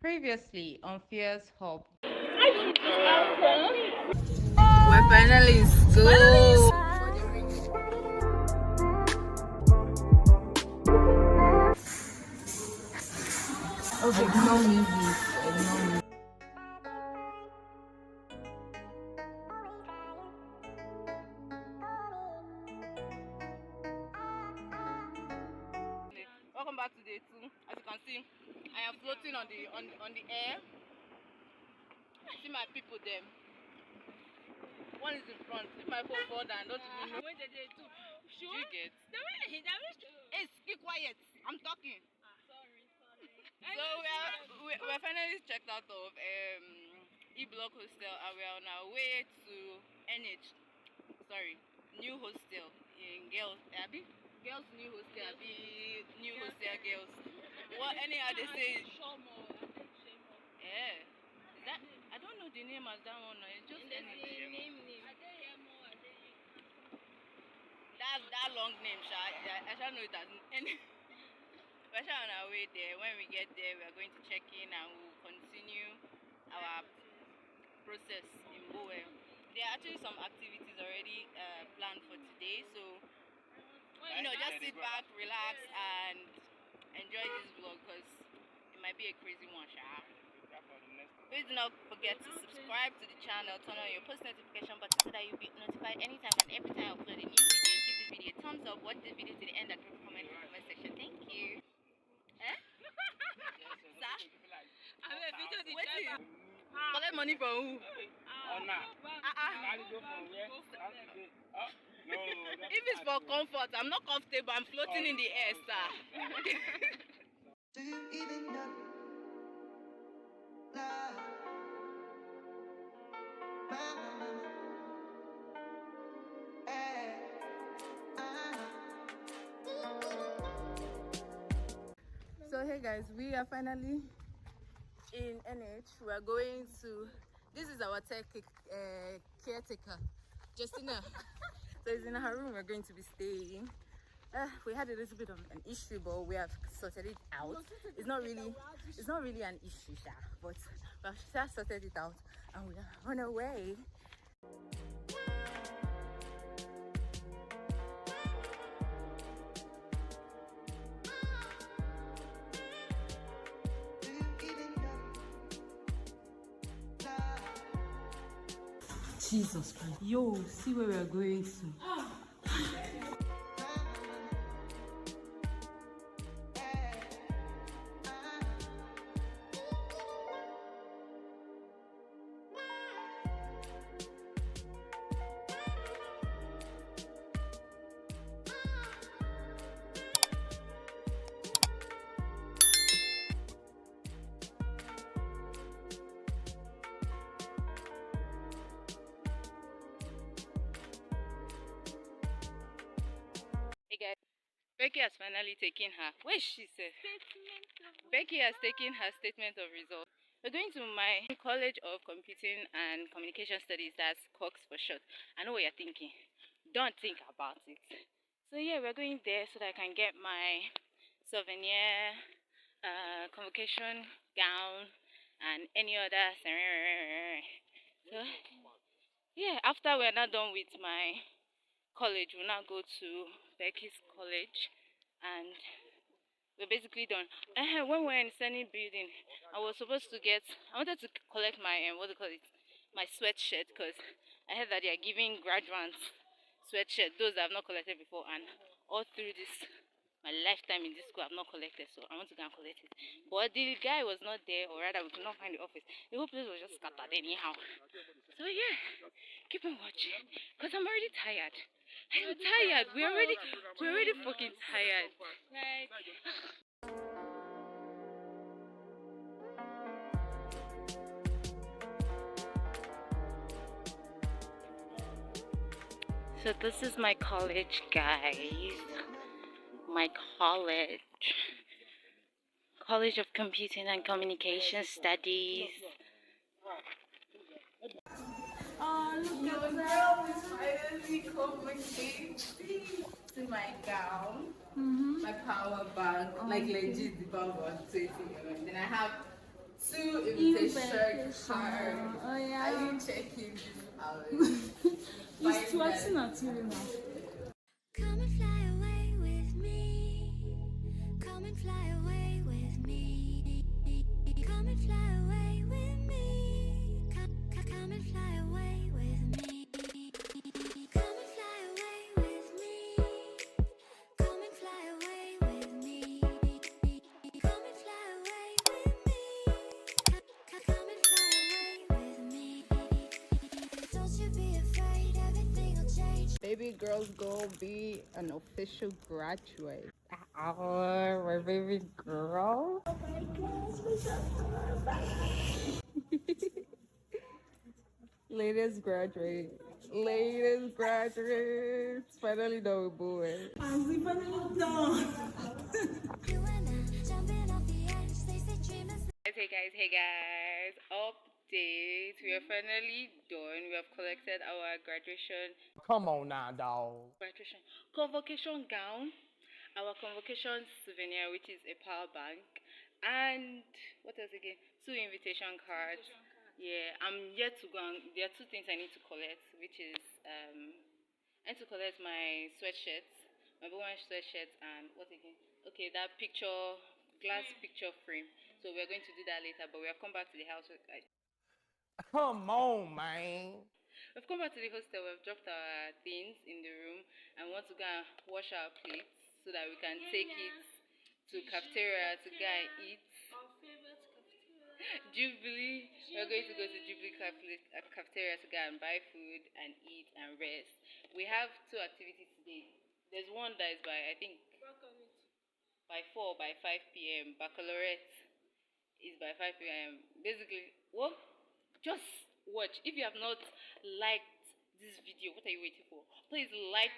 Previously on Fear's Hub. We're finally in school. Okay, ignore music. Ignore music. Welcome back to day 2. As you can see, I am floating on the air. See my people there. One is in front. If my phone fall down, don't even know. When they do, you get? Hey, keep quiet. I'm talking. Sorry. So we're finally checked out of E-Block Hostel and we're on our way to NH. Sorry, new hostel in Girls. Girls new hostel. New hostel girls. What anyhow they say? Yeah. Is that? I don't know the name as that one. It's just name. That long name, I shall know it as any. We're on our way there. When we get there, we are going to check in and we'll continue our process in Bowen. There are actually some activities already planned for today, so just sit back, relax, and enjoy this vlog because it might be a crazy one. Please do not forget to subscribe to the channel, turn on your post notification button so that you'll be notified anytime and every time I upload a new video. Give this video a thumbs up, watch this video to the end and drop a comment in the comment section. Thank you. Sir? Collect money from who? If it's for comfort, I'm not comfortable. I'm floating in the air, sir. Do you even know love? So hey guys, we are finally in NH. We are going to. This is our tech caretaker, Justina. So it's in her room. We're going to be staying. We had a little bit of an issue, but we have sorted it out. It's not really an issue, but we have just sorted it out, and we are on our way. Jesus Christ. Yo, see where we are going to. Hey guys, Becky has finally taken her. Where is she, sir? Becky has taken her statement of results. We're going to my College of Computing and Communication Studies. That's COX for short. I know what you're thinking. Don't think about it. So yeah, we're going there so that I can get my souvenir, convocation gown, and any other. So yeah, after we're not done with my college, we'll now go to Becky's college and we're basically done. When we're in Sunny building, I wanted to collect my my sweatshirt, because I heard that they are giving graduates sweatshirt, those that I've not collected before, and all through my lifetime in this school I've not collected, so I want to go and collect it. But the guy was not there, or rather we could not find the office. The whole place was just scattered anyhow. So yeah, keep on watching, because I'm already tired. I'm tired. We're already fucking tired. Like, so this is my college, guys. My College of Computing and Communication Studies. Oh, look at that. It's finally convocation. See my gown, my power bank, like legit the power bank. Then I have 2 hard. Oh yeah. Are you checking this out? He's twerking at you now. Come and fly away with me. Come and fly away with me. Come and fly away with me. Come and fly away with me. Come and fly away with me. Come and fly away with me. Come and fly away with me. Come and fly away with me. Don't you be afraid, everything will change. Baby girl's gonna be an official graduate. Oh, my baby girl. Latest graduate. Latest graduate. Finally done with Bowen. I'm finally done. You and I jumping off the edge. They say dreamers. Hey guys, update. We are finally done. We have collected our graduation convocation gown, our convocation souvenir, which is a power bank, and what else again? 2 invitation cards. Yeah, I'm yet to go. There are 2 things I need to collect, which is I need to collect my sweatshirt, my Bowen sweatshirt, and what again? Okay, that picture, glass picture frame. So we're going to do that later, but we have come back to the house. Come on, man. We've come back to the hostel. We've dropped our things in the room and want to go and wash our plates so that we can take it to cafeteria to go and eat. Our favorite cafeteria. Jubilee. We're going to go to Jubilee cafeteria to go and buy food and eat and rest. We have 2 activities today. There's one that is by, I think, by 4 by 5 p.m. Baccalaureate is by 5 p.m. Basically, well, just watch. If you have not liked this video, what are you waiting for? Please like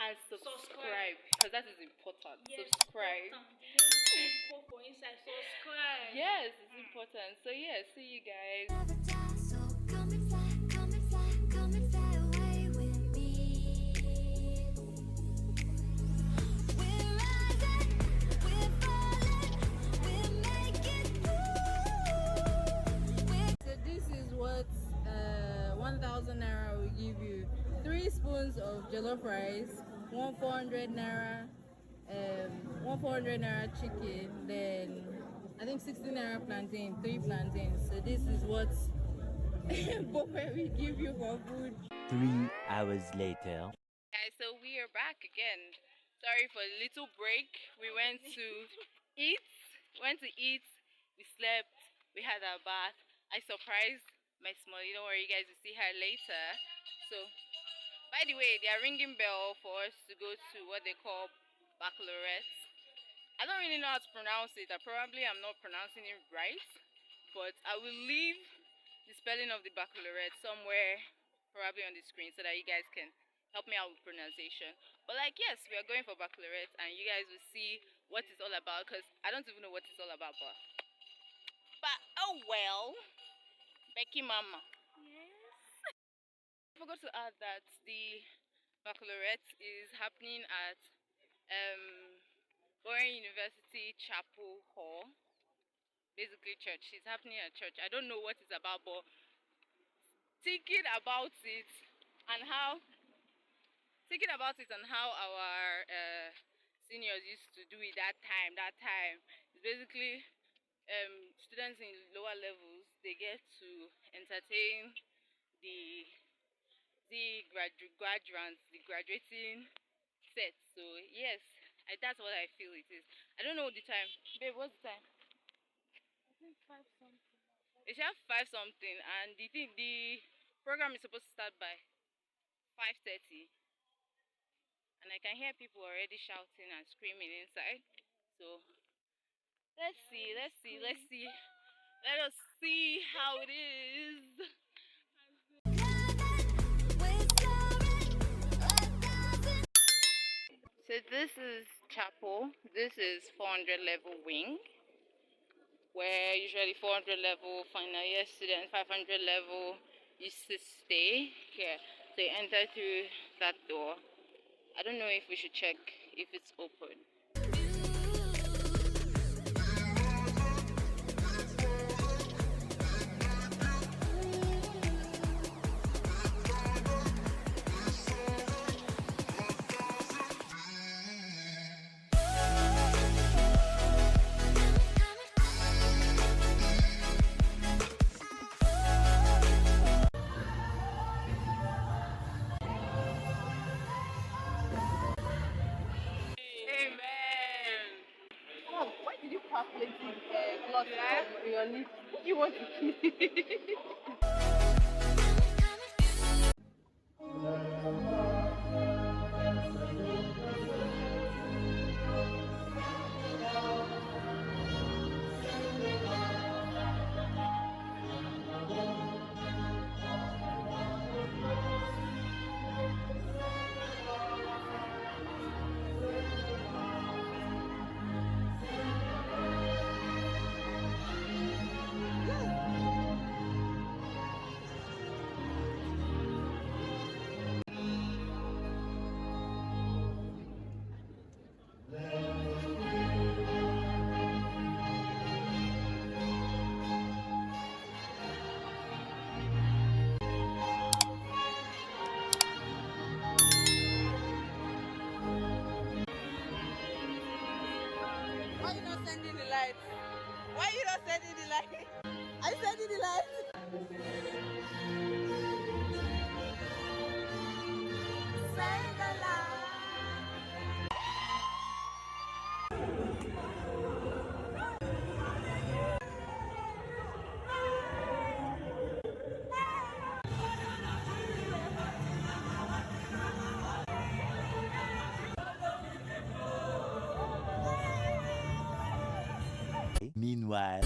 and subscribe because that is important. Yes, subscribe. For inside, subscribe. Yes, it's important. So yeah, see you guys. Never die, so come and fly, come and fly, come and fly away with me. We're rising, we're falling, we're making moves. So this is what 1,000 naira will give you. 3 spoons of jollof rice, 400 naira, 400 naira chicken, then I think 60 naira plantain, 3 plantains. So this is what Bowen will give you for food. 3 hours later. Guys, so we are back again. Sorry for a little break. We went to eat. We slept. We had our bath. I surprised my small. Don't worry, you guys will see her later. So, by the way, they are ringing bell for us to go to what they call Baccalaureate. I don't really know how to pronounce it. Probably I'm not pronouncing it right, but I will leave the spelling of the Baccalaureate somewhere, probably on the screen, so that you guys can help me out with pronunciation. But like, yes, we are going for Baccalaureate, and you guys will see what it's all about, because I don't even know what it's all about, but oh well. Becky Mama. Yes. I forgot to add that the Baccalaureate is happening at Bowen University Chapel Hall. Basically church. It's happening at church. I don't know what it's about, but thinking about it and how our seniors used to do it that time. It's basically students in lower levels, they get to entertain the graduates, the graduating set. So yes, that's what I feel it is. I don't know the time. Babe, what's the time? I think 5 something. It's just 5 something, and the program is supposed to start by 5:30. And I can hear people already shouting and screaming inside. So let's see. Let us see how it is. So this is chapel. This is 400 level wing, where usually 400 level final year students, 500 level used to stay here. So you enter through that door. I don't know if we should check if it's open. on it. You want to kiss? Why you not sending the lights? Why you not sending the lights? Are you sending the lights? Send the light. Meanwhile,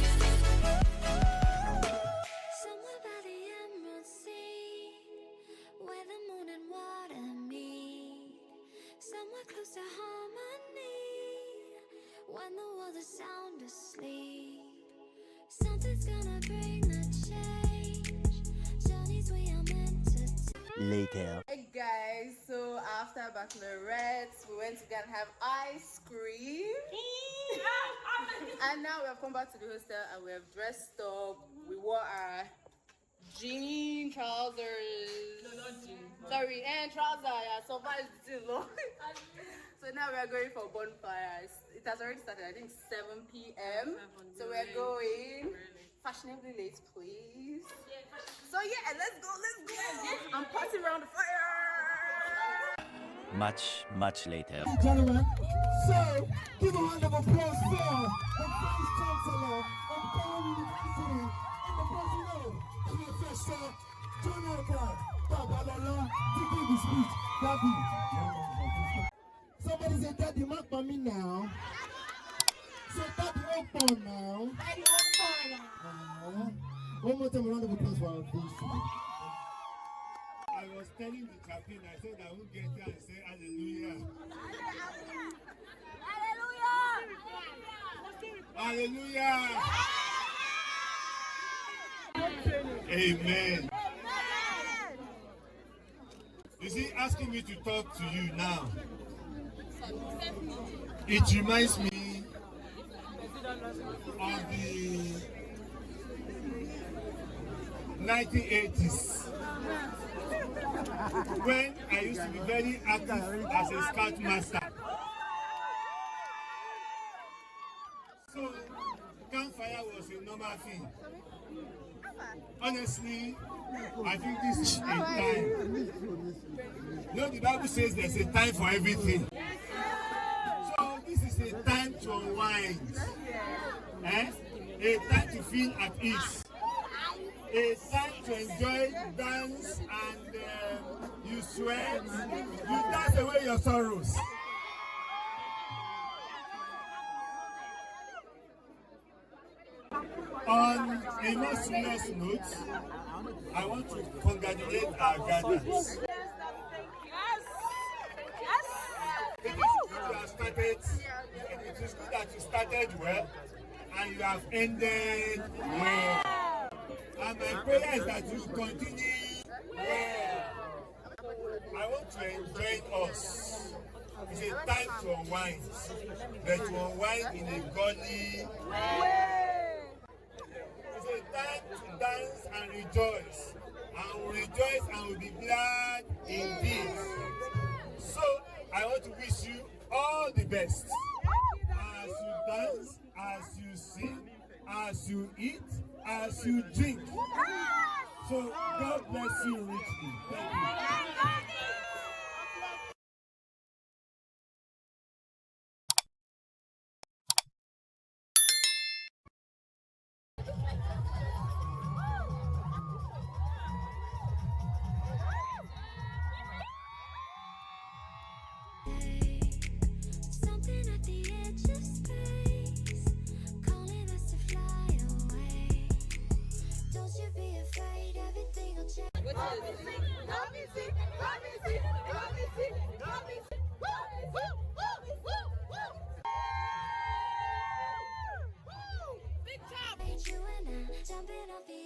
Somewhere by the Emerald Sea, where the moon and water meet. Somewhere close to harmony, when the world is sound asleep. Something's gonna bring the change. Journeys we are meant to take. later. Hey guys, so after Baccalaureate, we went to go and have ice cream. And now we have come back to the hostel and we have dressed up. We wore our jean trousers. No, not jean. Sorry, and trouser. Yeah, so far it's too long. So now we are going for Bonfire. It has already started, I think 7 p.m. So we are going fashionably late, please. So yeah, let's go. I'm passing around the fire. Much later. Gentlemen, so give a round of applause for the Vice Chancellor of Bowen University and the President of Professor Jonathan Baccalaureate to give the speech. Daddy. Somebody say, Daddy, mark for me now. So Daddy, open now. Daddy, open now. One more time, a round of applause for our face. I was telling the captain, I said I would get there and say hallelujah. Hallelujah. Amen. You see, asking me to talk to you now, it reminds me of the 1980s. When I used to be very active as a scout master. So, campfire was a normal thing. Honestly, I think this is a time. You know, the Bible says there's a time for everything. So, this is a time to unwind. A time to feel at ease. A time to enjoy dance and you sweat, you dance away your sorrows. On a more serious note, I want to congratulate our gatherers. It is good that you started well and you have ended well. And my prayer is that you continue well. I want to enjoy us. It's a time to unwind, but to unwind in a godly way. It's a time to dance and rejoice. And we'll rejoice and we'll be glad indeed. So, I want to wish you all the best. As you dance, as you sing, as you eat, as you drink. So God bless you richly. Thank you. You and I jumping off the